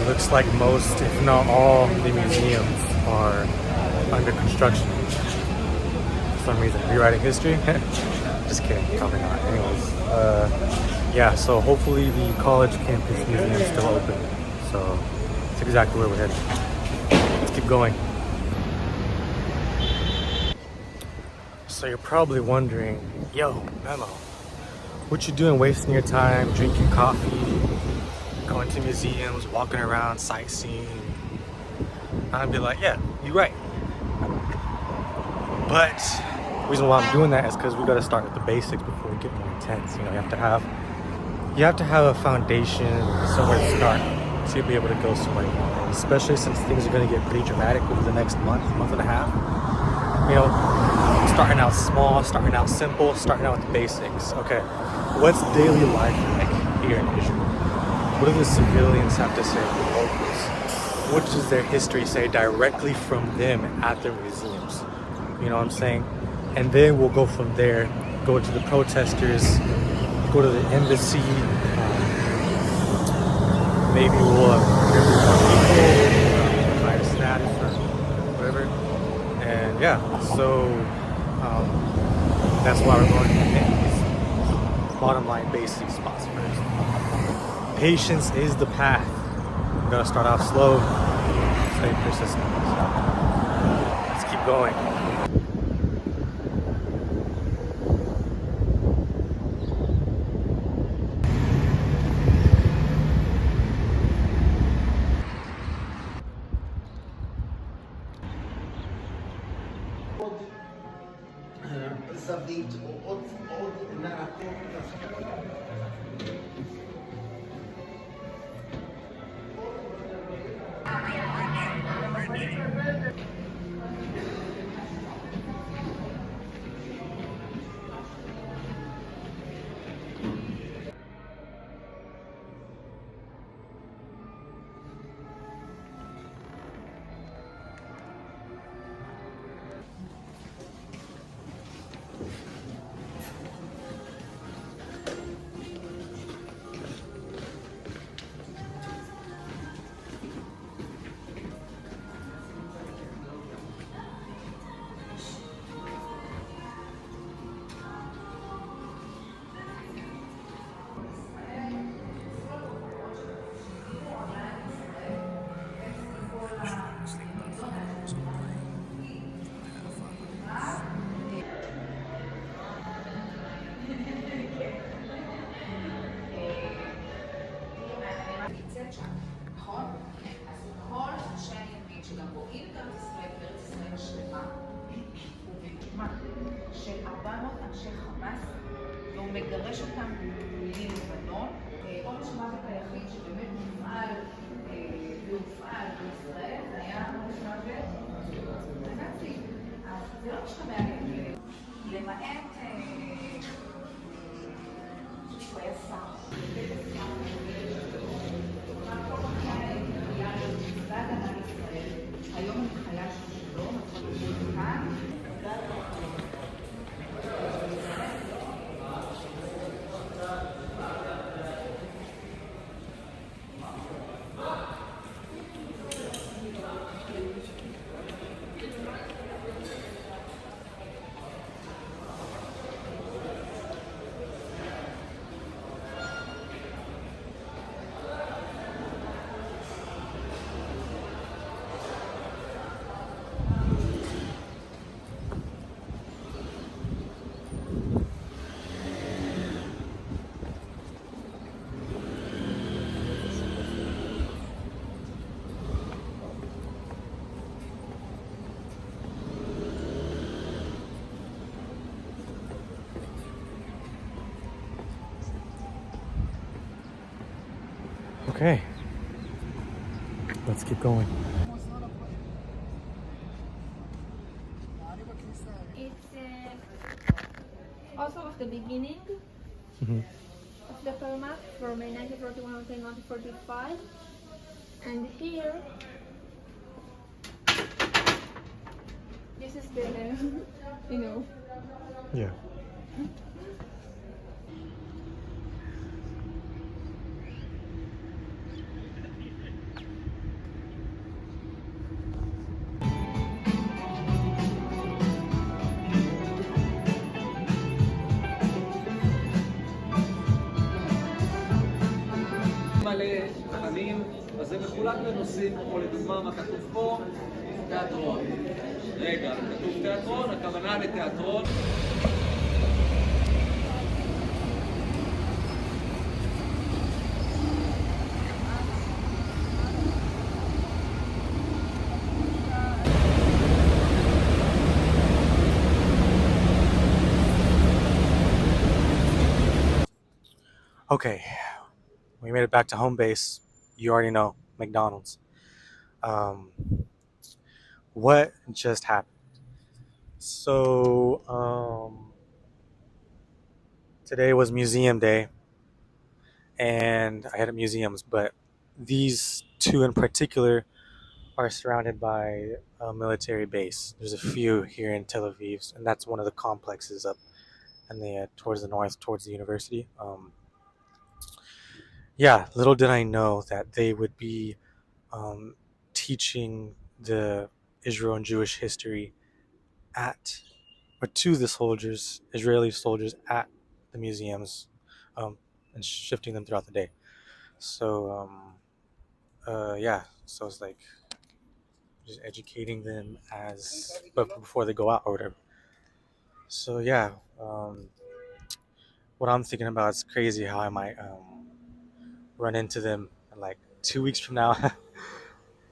looks like most, if not all, the museums are under construction for some reason. Rewriting history? Just kidding, probably not. Anyways, yeah, so hopefully the college campus museum is still open. So that's exactly where we're headed. Let's keep going. So you're probably wondering, yo, Memo, what you doing wasting your time drinking coffee, going to museums, walking around, sightseeing? And I'd be like, yeah, you're right. But the reason why I'm doing that is because we got to start with the basics before we get more intense. You know, you have to have a foundation, somewhere to start, so you'll be able to go somewhere. Especially since things are going to get pretty dramatic over the next month and a half. You know, starting out small, starting out simple, starting out with the basics. Okay, what's daily life like here in Israel? What do the civilians have to say to the locals? What does their history say directly from them at their museums? You know what I'm saying? And then we'll go from there, go to the protesters, go to the embassy, maybe we'll interview more people, try to snap or whatever. And yeah, so that's why we're going to these bottom line basic spots first. Patience is the path. We're gonna start off slow, stay persistent. So let's keep going. של 400 אנשי חמאס, והוא מגרש אותם ללבנון. עונש מוות היחיד שבאמת מופעל בישראל היה עונש מוות הנאצי. אז זה לא משתמע לי, למעט הוא היה שר. היום אני חיה של שלום, אז אני כאן. Okay, let's keep going. It's also of the beginning of the Palmat from 1941 until 1945, and here this is the Yeah. מלא תכנים, אז זה מחולק לנושאים, כמו לדוגמה מה כתוב פה, תיאטרון. רגע, כתוב תיאטרון, הכוונה לתיאטרון. Okay, we made it back to home base. You already know, McDonald's. Um, what just happened? So, today was museum day, and I had museums, but these two in particular are surrounded by a military base. There's a few here in Tel Aviv, and that's one of the complexes up in the towards the north, towards the university. Yeah, little did I know that they would be um, teaching the Israel and Jewish history at or to the soldiers, Israeli soldiers at the museums, and shifting them throughout the day. So yeah, so it's like just educating them as but before they go out or whatever. So yeah, what I'm thinking about is crazy how I might run into them in like 2 weeks from now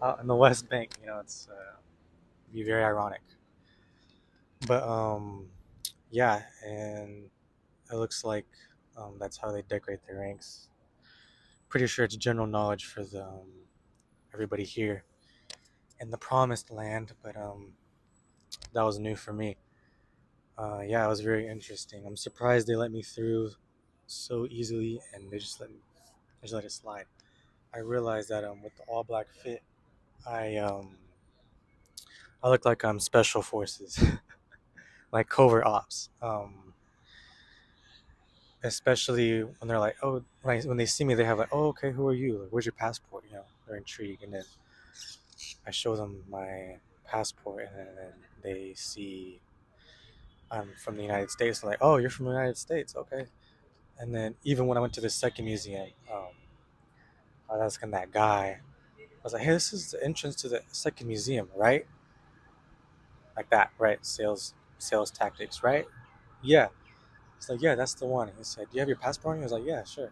out in the West Bank. You know, it's be very ironic. But yeah, and it looks like that's how they decorate their ranks. Pretty sure it's general knowledge for the everybody here in the promised land, but that was new for me. Yeah, it was very interesting. I'm surprised they let me through so easily, and they just let it slide. I realized that with the all black fit, I I look like I'm special forces, like covert ops. Especially when they're like, oh, when they see me, they have like, oh, okay, who are you? Like, where's your passport? You know, they're intrigued, and then I show them my passport, and then they see I'm from the United States. They're like, oh, you're from the United States, okay. And then even when I went to the second museum, I was asking that guy, I was like, hey, this is the entrance to the second museum, right? Like that, right? Sales tactics, right? Yeah. It's like, yeah, that's the one. He said, do you have your passport? He was like, yeah, sure.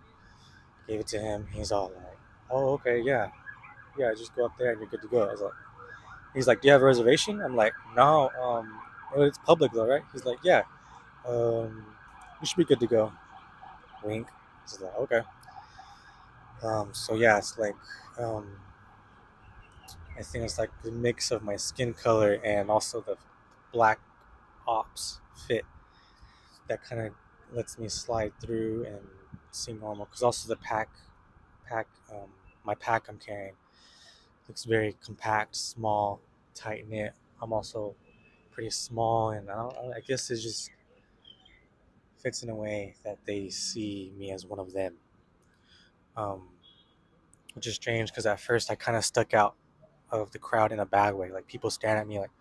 Gave it to him. He's all like, oh, okay, yeah. Yeah, just go up there and you're good to go. I was like, he's like, do you have a reservation? I'm like, no, well, it's public though, right? He's like, yeah, you should be good to go. Wink. I was like, okay. So yeah, it's like, um, I think it's like the mix of my skin color and also the black ops fit that kind of lets me slide through and seem normal. Because also the pack, my pack I'm carrying looks very compact, small, tight knit. I'm also pretty small, and I guess it just fits in a way that they see me as one of them. Um, which is strange because at first I kind of stuck out of the crowd in a bad way. Like people staring at me like,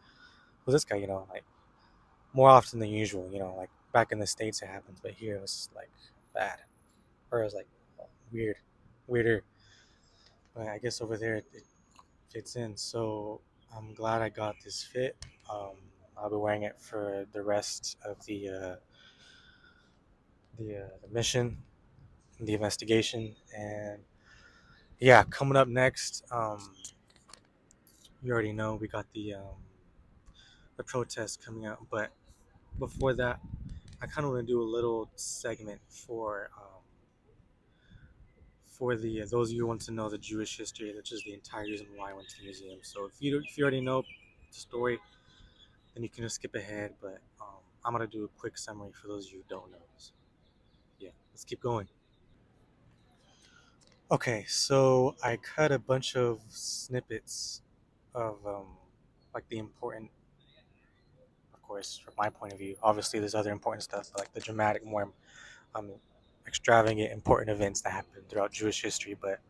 "Who's this guy?" You know, like more often than usual. You know, like back in the States it happens, but here it was like bad, or it was like weird, weirder. But I guess over there it fits in. So I'm glad I got this fit. Um, I'll be wearing it for the rest of the mission, the investigation, and yeah, coming up next. You already know we got the protest coming out, but before that, I kind of want to do a little segment for the those of you who want to know the Jewish history, which is the entire reason why I went to the museum. So if you already know the story, then you can just skip ahead. But I'm gonna do a quick summary for those of you who don't know. So, yeah, let's keep going. Okay, so I cut a bunch of snippets of like the important, of course, from my point of view. Obviously, there's other important stuff, like the dramatic, more um, extravagant, important events that happened throughout Jewish history. But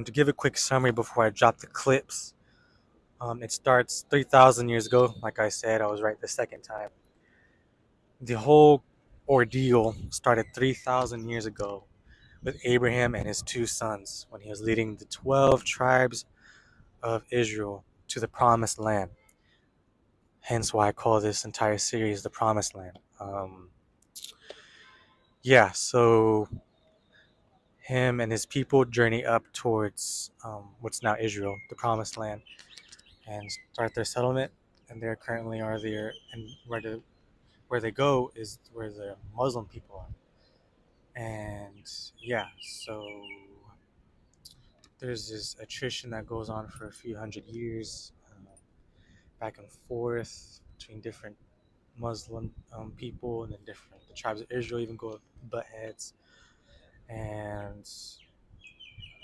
to give a quick summary before I drop the clips, it starts 3,000 years ago. Like I said, I was right the second time. The whole ordeal started 3,000 years ago with Abraham and his two sons when he was leading the 12 tribes of Israel to the promised land. Hence why I call this entire series the Promised Land. Yeah, so him and his people journey up towards what's now Israel, the Promised Land, and start their settlement. And there currently are there, and where they go is where the Muslim people are. And yeah, so there's this attrition that goes on for a few hundred years, back and forth between different Muslim people, and then the tribes of Israel even go butt heads, and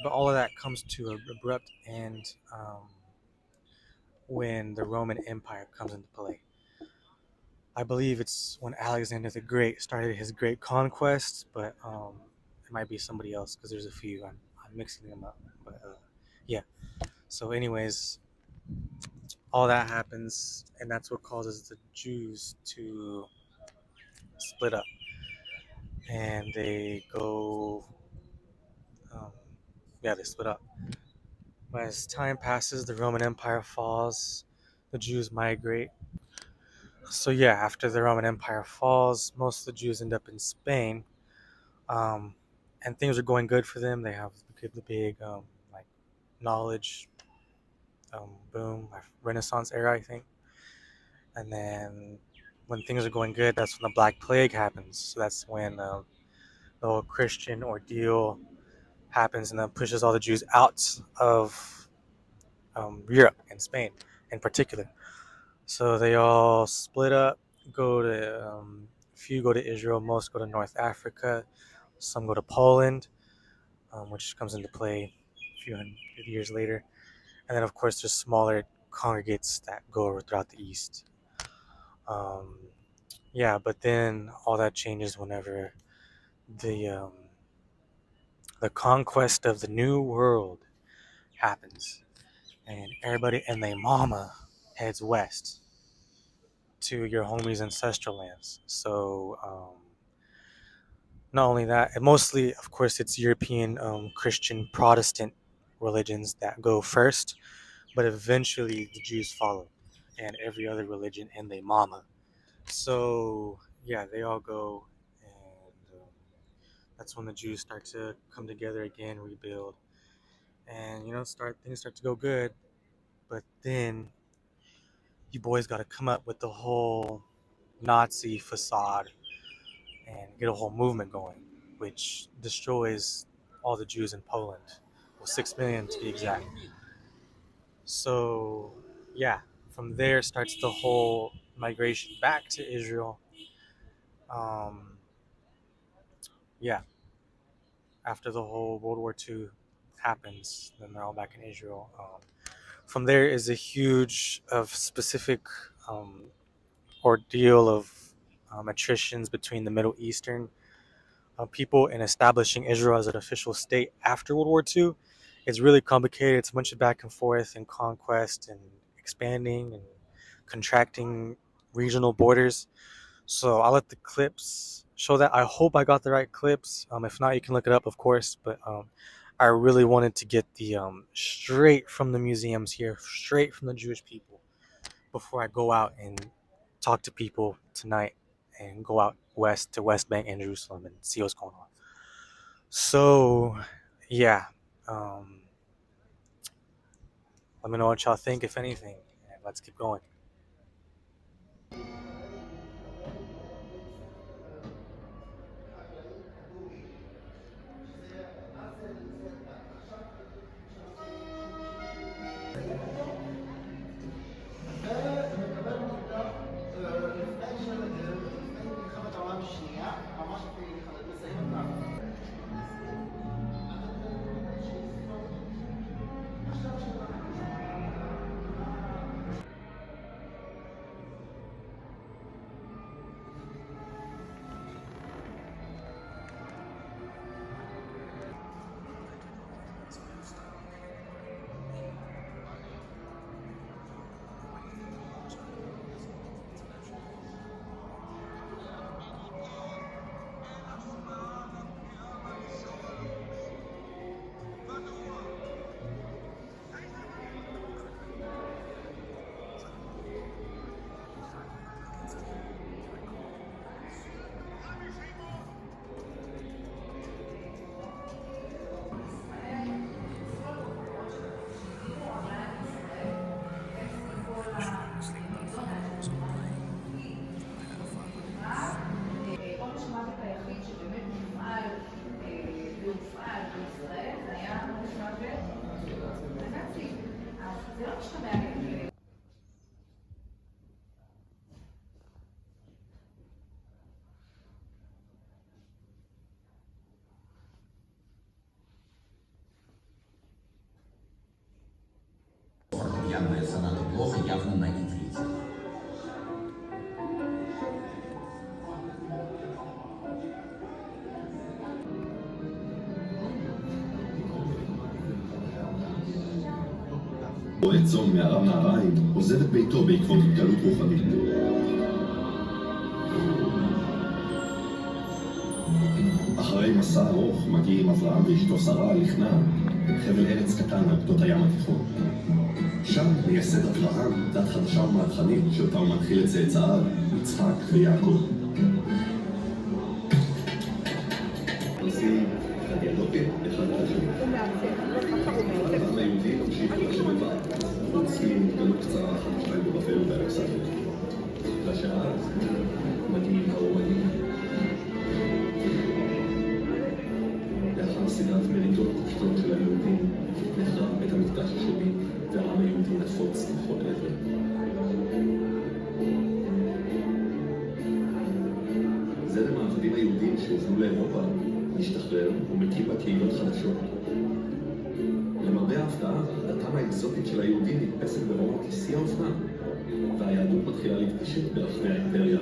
but all of that comes to an abrupt end when the Roman Empire comes into play. I believe it's when Alexander the Great started his great conquest, but it might be somebody else because there's a few. I'm mixing them up, but yeah. So, anyways, all that happens, and that's what causes the Jews to split up, and they go, um, yeah, they split up. But as time passes, the Roman Empire falls, the Jews migrate. So yeah, after the Roman Empire falls, most of the Jews end up in Spain, um, and things are going good for them. They have the big like knowledge boom, Renaissance era, I think. And then when things are going good, that's when the Black Plague happens. So that's when the whole Christian ordeal happens, and then pushes all the Jews out of Europe and Spain in particular. So they all split up, go to few go to Israel, most go to North Africa, some go to Poland, which comes into play a few hundred years later. And then, of course, there's smaller congregates that go throughout the East. Um, yeah, but then all that changes whenever the um, the conquest of the New World happens, and everybody and their mama heads west to your homies' ancestral lands. So not only that, and mostly, of course, it's European Christian Protestant religions that go first, but eventually the Jews follow, and every other religion and their mama. So yeah, they all go, and that's when the Jews start to come together again, rebuild, and things start to go good. But then you boys got to come up with the whole Nazi facade and get a whole movement going, which destroys all the Jews in Poland. Well, 6 million to be exact. So, yeah, from there starts the whole migration back to Israel. Um, yeah, after the whole World War II happens, then they're all back in Israel. From there is a huge of specific um, ordeal of attritions between the Middle Eastern people in establishing Israel as an official state after World War II. It's really complicated. It's a bunch of back and forth and conquest and expanding and contracting regional borders. So I'll let the clips show that. I hope I got the right clips. If not, you can look it up, of course. But I really wanted to get the straight from the museums here, straight from the Jewish people, before I go out and talk to people tonight and go out west to West Bank and Jerusalem and see what's going on. So, yeah, um, let me know what y'all think, if anything, and let's keep going. ומקבל מכתב לפני מלחמת העולם השנייה, ממש מסיים את מוות לנאצים. אז זה לא משתמע לי. Явно это надо плохо, явно наивно. רואה צום מהרב נהריים עוזב את ביתו בעקבות התגלות רוחנית. אחרי מסע ארוך מגיעים אברהם ואשתו שרה לכנען, חבל ארץ קטן על גדות הים התיכון. שם מייסד אברהם דת חדשה ומהפכנית שאותה הוא מתחיל את צאצאיו, יצחק ויעקב. עושים אחד דיאלוגים, אחד על השני. העם היהודי ממשיך לשבת בארץ, חוץ מהתגלות קצרה אחת ושתיים בבבל ובאלכסנדריה. לשעה אז מגיעים הרומאים. לאחר סדרת מרידות פשוטות של היהודים, נחרב בית המקדש השני, והעם היהודי נפוץ לכל עבר. זרם העבדים היהודים שהובלו לאירופה משתחרר ומקים בה קהילות חדשות. למרבה ההפתעה, דתם האקזוטית של היהודים נתפסת ברומא כשיא האופנה, והיהדות מתחילה להתפשט ברחבי האימפריה,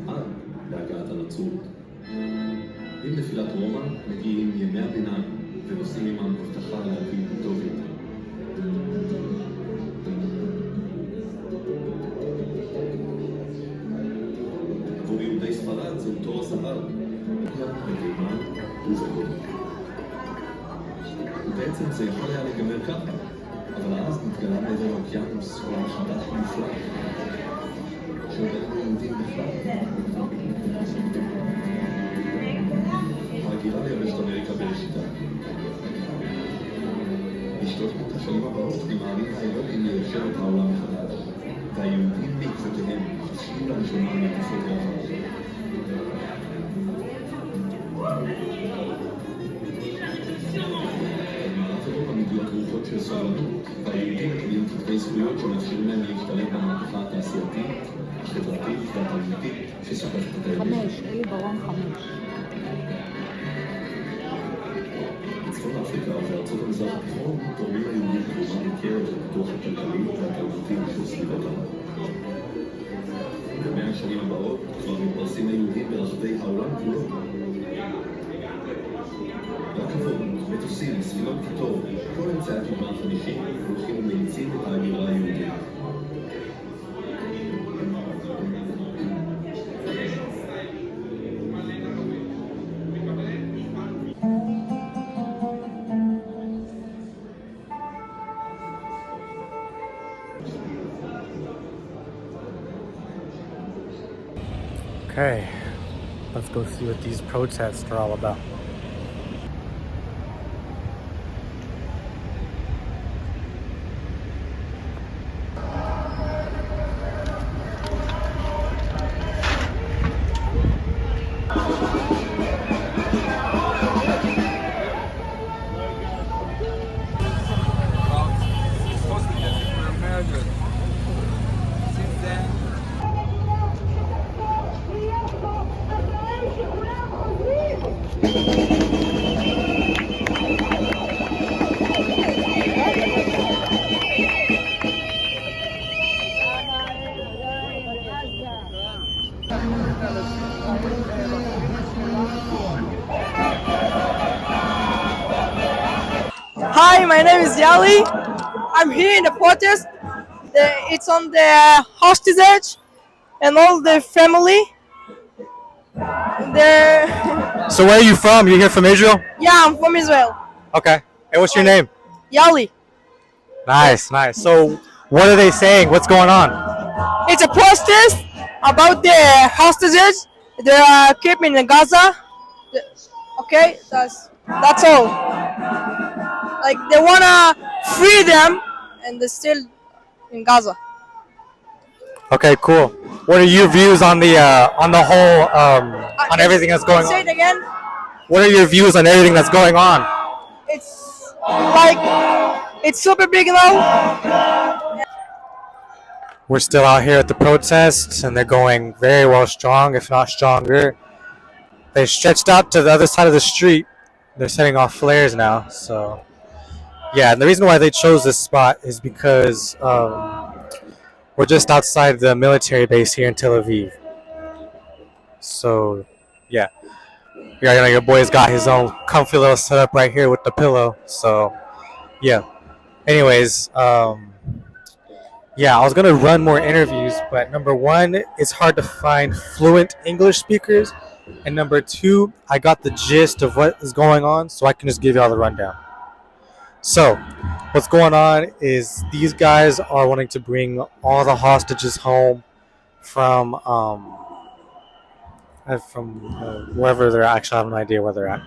עד להגעת הנצרות. עם נפילת רומא מגיעים ימי הביניים ונושאים עמם הבטחה לעתיד טוב יותר. עבור יהודי ספרד זהו תור הזהב, בתימן ובגול. ובעצם זה יכול היה להיגמר ככה, אבל אז נתגלה מעבר האוקיינוס עולם חדש ומופלא, שעוד אין יהודים בכלל. ההגירה ליבשת אמריקה בראשיתה. ב-300 השנים הבאות ממהרים האירופים ליישב את העולם מחדש, והיהודים בעקבותיהם חופשיים לראשונה מטיפות רחב. במערב אירופה מגיעות רוחות של סובלנות, והיהודים מקבלים כתבי זכויות שמאפשרים להם להשתלב במהפכה התעשייתית, החברתית והתרבותית שסוחפת את היבשת. 5, אלי ברון 5. בצפון אפריקה וארצות המזרח התיכון תורמים היהודים תרומה ניכרת לפיתוח הכלכלי והתרבותי של סביבתם. במאה השנים הבאות כבר מתפרסים היהודים ברחבי העולם כולו. רכבות, מטוסים, ספינות קיטור, כל אמצעי התנועה החדישים הולכים ומאיצים את ההגירה היהודית. Okay, let's go see what these protests are all about. Hi, my name is Yali. I'm here in the protest. It's on the hostage and all the family. So where are you from? You're here from Israel? Yeah, I'm from Israel. Okay. And what's your name? Yali. Nice, nice. So what are they saying? What's going on? It's a protest about the hostages they are keeping in Gaza. Okay, that's all. Like they wanna free them, and they're still in Gaza. Okay, cool. What are your views on the whole on everything that's going Say on? it again. What are your views on everything that's going on? It's Like, it's super big, you know. We're still out here at the protests, and they're going very well strong, if not stronger. They stretched out to the other side of the street. They're setting off flares now. So, yeah, and the reason why they chose this spot is because we're just outside the military base here in Tel Aviv. So, yeah. Your boy's got his own comfy little setup right here with the pillow. So, yeah. Anyways, yeah, I was gonna run more interviews, but number one, it's hard to find fluent English speakers, and number two, I got the gist of what is going on, so I can just give y'all the rundown. So, what's going on is these guys are wanting to bring all the hostages home from wherever they're at. Actually, I have no idea where they're at,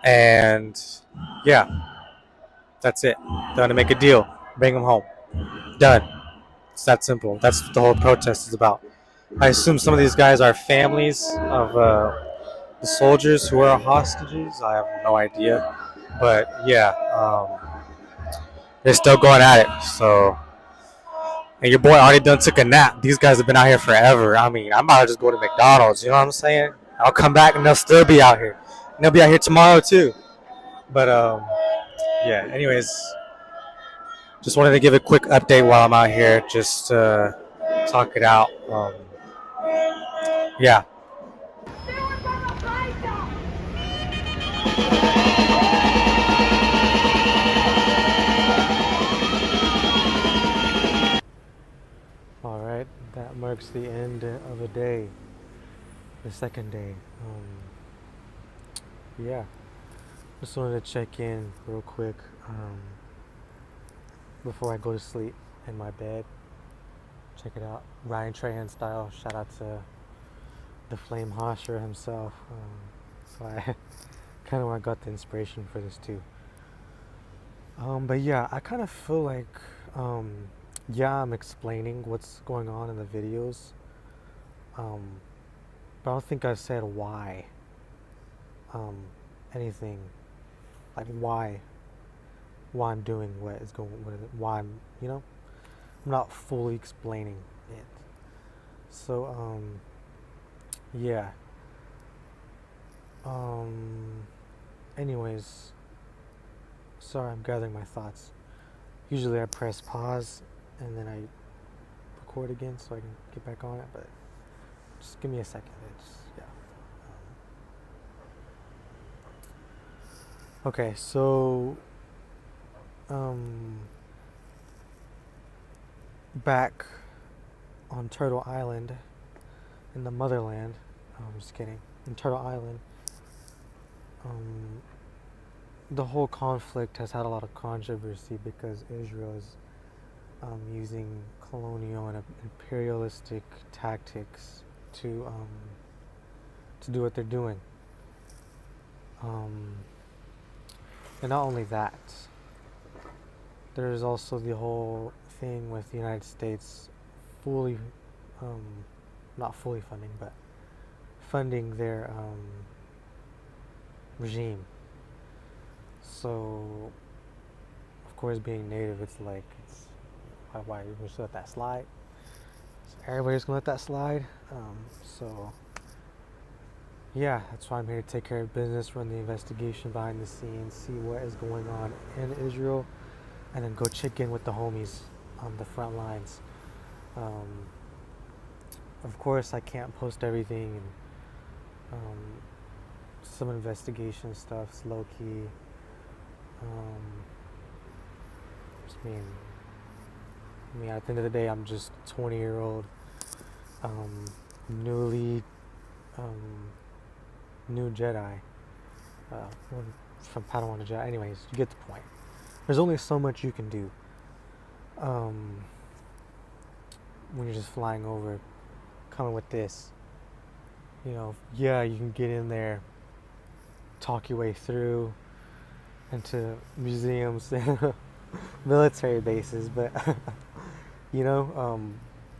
and yeah, that's it. They're gonna make a deal, bring them home, done. It's that simple. That's what the whole protest is about. I assume some of these guys are families of the soldiers who are hostages. I have no idea, but yeah, they're still going at it. So, and your boy already done took a nap. These guys have been out here forever. I mean, I might just go to McDonald's. You know what I'm saying? I'll come back and they'll still be out here. And they'll be out here tomorrow too. But yeah. Anyways, just wanted to give a quick update while I'm out here. Just talk it out. Yeah. All right, that marks the end of a day, the second day. Yeah, just wanted to check in real quick before I go to sleep in my bed. Check it out, Ryan Trahan style. Shout out to the Flame Hosher himself. So I kind of got the inspiration for this too. But yeah, I kind of feel like yeah, I'm explaining what's going on in the videos, but I don't think I said why. Anything like why I'm doing what is going, why I'm, I'm not fully explaining it. So yeah. Anyways, sorry, I'm gathering my thoughts. Usually I press pause and then I record again so I can get back on it, but just give me a second. Yeah. Okay, so back on Turtle Island in the motherland. I'm just kidding. In Turtle Island, the whole conflict has had a lot of controversy because Israel is using colonial and imperialistic tactics to do what they're doing. And not only that, there's also the whole thing with the United States fully, not fully funding, but funding their regime. So, of course, being native, it's like, why you just let that slide? So everybody's gonna let that slide. So, yeah, that's why I'm here to take care of business, run the investigation behind the scenes, see what is going on in Israel, and then go check in with the homies on the front lines. Of course, I can't post everything, and some investigation stuff's low key. I mean, at the end of the day, I'm just a 20-year-old, newly, new Jedi, from Padawan to Jedi. Anyways, you get the point. There's only so much you can do when you're just flying over, coming with this. Yeah, you can get in there, talk your way through into museums and military bases, but yeah,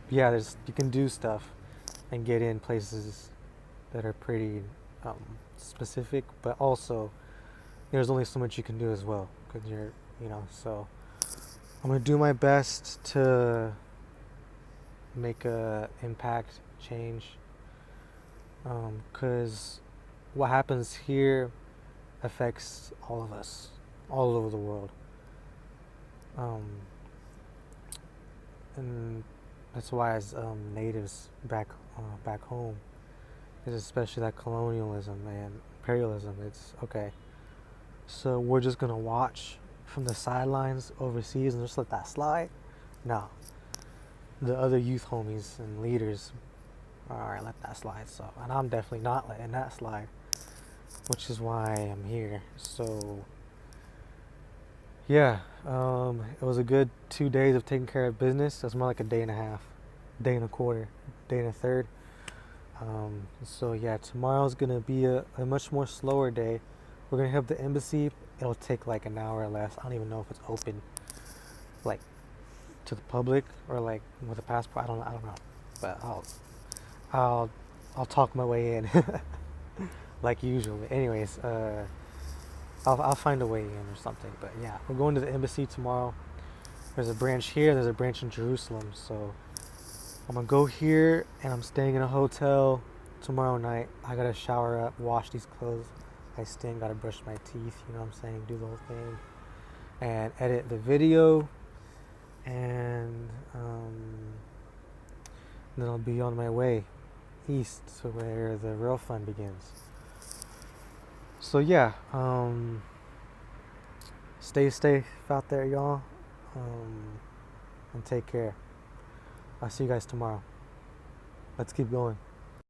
you can do stuff and get in places that are pretty specific, but also there's only so much you can do as well, because you're, so I'm gonna do my best to make a impact change, because what happens here affects all of us all over the world, and that's why as natives back home, is especially that colonialism and imperialism, it's okay, so we're just gonna watch from the sidelines overseas and just let that slide? No. The other youth homies and leaders, alright, let that slide. So, and I'm definitely not letting that slide, which is why I'm here. So, yeah, it was a good 2 days of taking care of business. That's more like a day and a half, day and a quarter, day and a third. So yeah, tomorrow's gonna be a much more slower day. We're gonna have the embassy. It'll take like an hour or less. I don't even know if it's open, like, to the public or like with a passport. I don't know. But I'll talk my way in, like usual. Anyways, I'll find a way in or something. But yeah, we're going to the embassy tomorrow. There's a branch here. There's a branch in Jerusalem. So I'm gonna go here, and I'm staying in a hotel tomorrow night. I gotta shower up, wash these clothes. I stink. Gotta brush my teeth. You know what I'm saying? Do the whole thing, and edit the video, and then I'll be on my way east to where the real fun begins. So yeah, stay safe out there, y'all, and take care. I'll see you guys tomorrow. Let's keep going.